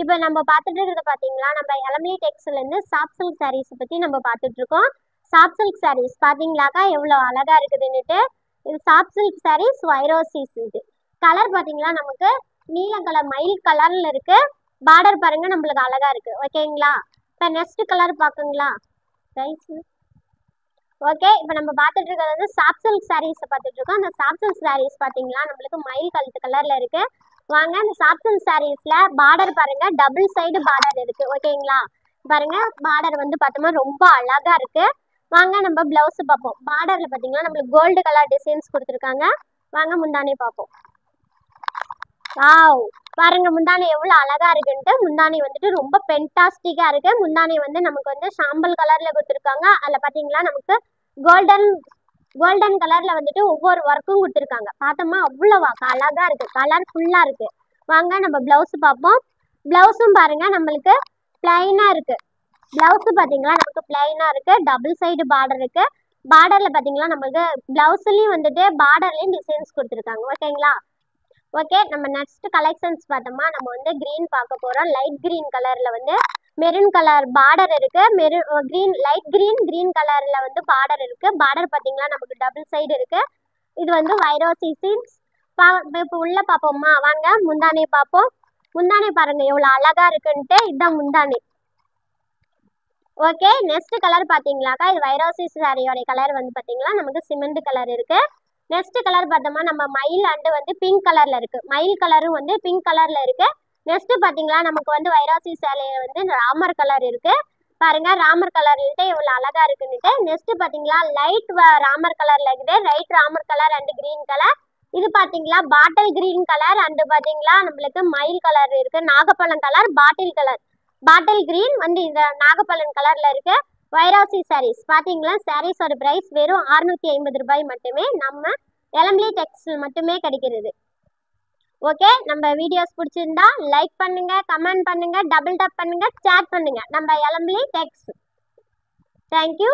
இப்போ நம்ம பார்த்துட்டு இருக்கிறது பார்த்தீங்களா, நம்ம எலம்லி டெக்ஸ்லேருந்து சாஃப்ட் சில்க் சாரீஸ் பற்றி நம்ம பார்த்துட்டு இருக்கோம். சாஃப்ட் சில்க் சாரீஸ் பார்த்தீங்களாக்கா எவ்வளோ அழகாக இருக்குதுன்னுட்டு. இது சாஃப்ட் சில்க் சாரீஸ் வைரோசிஸ். இது கலர் பார்த்தீங்களா நமக்கு நீல கலர் மயில் கலரில் இருக்கு. பார்டர் பாருங்க நம்மளுக்கு அழகாக இருக்கு. ஓகேங்களா. இப்போ நெக்ஸ்ட் கலர் பார்க்குங்களா ரைஸ். ஓகே, இப்போ நம்ம பார்த்துட்டு இருக்கிறது வந்து சாஃப்ட் சில்க் சாரீஸை பார்த்துட்டு இருக்கோம். அந்த சாஃப்ட் சில்க் சாரீஸ் பார்த்தீங்களா நம்மளுக்கு மயில் கழுத்து கலரில் இருக்கு. வாங்க இந்த சாஃப்ட் சில்க் சாரீஸ்ல பார்டர் பாருங்க டபுள் சைடு பார்டர் இருக்கு. ஓகேங்களா. பாருங்க பார்டர் வந்து பார்த்தோம்னா ரொம்ப அழகா இருக்கு. வாங்க நம்ம பிளவுஸ் பார்ப்போம். பார்டர்ல பார்த்தீங்கன்னா நம்மளுக்கு கோல்டு கலர் டிசைன்ஸ் கொடுத்துருக்காங்க. வாங்க முந்தானி பார்ப்போம். வாவ், பாருங்க முந்தானி எவ்வளோ அழகா இருக்குன்ட்டு. முந்தானி வந்துட்டு ரொம்ப பென்டாஸ்டிக்கா இருக்கு. முந்தானி வந்து நமக்கு வந்து சாம்பல் கலர்ல கொடுத்துருக்காங்க. அதில் பார்த்தீங்களா நமக்கு கோல்டன் கலர்ல வந்துட்டு ஒவ்வொரு ஒர்க்கும் கொடுத்துருக்காங்க. பார்த்தோமா அவ்வளவா அழகா இருக்கு. கலர் ஃபுல்லா இருக்கு. வாங்க நம்ம பிளவுஸ் பார்ப்போம். பிளவுஸும் பாருங்க நம்மளுக்கு பிளைனா இருக்கு. பிளவுஸ் பார்த்தீங்களா நமக்கு பிளைனா இருக்கு. டபுள் சைடு பார்டர் இருக்கு. பார்டர்ல பார்த்தீங்களா நம்மளுக்கு பிளவுஸ்லயும் வந்துட்டு பார்டர்லயும் டிசைன்ஸ் கொடுத்துருக்காங்க. ஓகேங்களா. ஓகே, நம்ம நெக்ஸ்ட் கலெக்ஷன்ஸ் பார்த்தோமா நம்ம வந்து கிரீன் பார்க்க போறோம். லைட் கிரீன் கலர்ல வந்து மெரூன் கலர் பார்டர் இருக்கு. கிரீன் லைட் கிரீன் கலர்ல வந்து பார்டர் இருக்கு. பார்டர் பார்த்தீங்களா நமக்கு டபுள் சைடு இருக்கு. இது வந்து வைரோசி சீல்ஸ். இப்போ உள்ள பார்ப்போமா. வாங்க முந்தானி பார்ப்போம். முந்தானி பாருங்க எவ்வளோ அழகா இருக்குன்ட்டு. இதுதான் முந்தானி. ஓகே, நெக்ஸ்ட் கலர் பார்த்தீங்களாக்கா இது வைரோசி சாரியோட கலர் வந்து பார்த்தீங்களா நமக்கு சிமெண்ட் கலர் இருக்கு. நெக்ஸ்ட் கலர் பார்த்தோமா நம்ம மயில் அண்டு வந்து பிங்க் கலர்ல இருக்கு. மயில் கலரும் வந்து பிங்க் கலர்ல இருக்கு. நெக்ஸ்ட் பார்த்தீங்களா நமக்கு வந்து வைரோசி சேலையில வந்து ராமர் கலர் இருக்கு. பாருங்க ராமர் கலர்ல இவ்வளோ அழகா இருக்குன்னுட்டு. நெக்ஸ்ட் பார்த்தீங்களா லைட் ராமர் கலர்ல இருக்குது. Right Ramar colour and green colour. இது பார்த்தீங்களா பாட்டில் கிரீன் கலர் அண்டு பார்த்தீங்களா நம்மளுக்கு மயில் கலர் இருக்கு. நாகப்பழம் கலர் பாட்டில் கிரீன் வந்து இந்த நாகப்பழம் கலர்ல இருக்கு. வைரோசி சாரீஸ் பார்த்தீங்களா. சாரீஸோட பிரைஸ் வெறும் 650 ரூபாய் மட்டுமே. நம்ம எலம்லி டெக்ஸ்டைல் மட்டுமே கிடைக்கிறது. ஓகே, நம்ம வீடியோஸ் பிடிச்சிருந்தா லைக் பண்ணுங்க, கமெண்ட் பண்ணுங்க, டபுள் டப் பண்ணுங்க, சேட் பண்ணுங்க. நம்ம எலம்லி டெக்ஸ். தேங்க்யூ.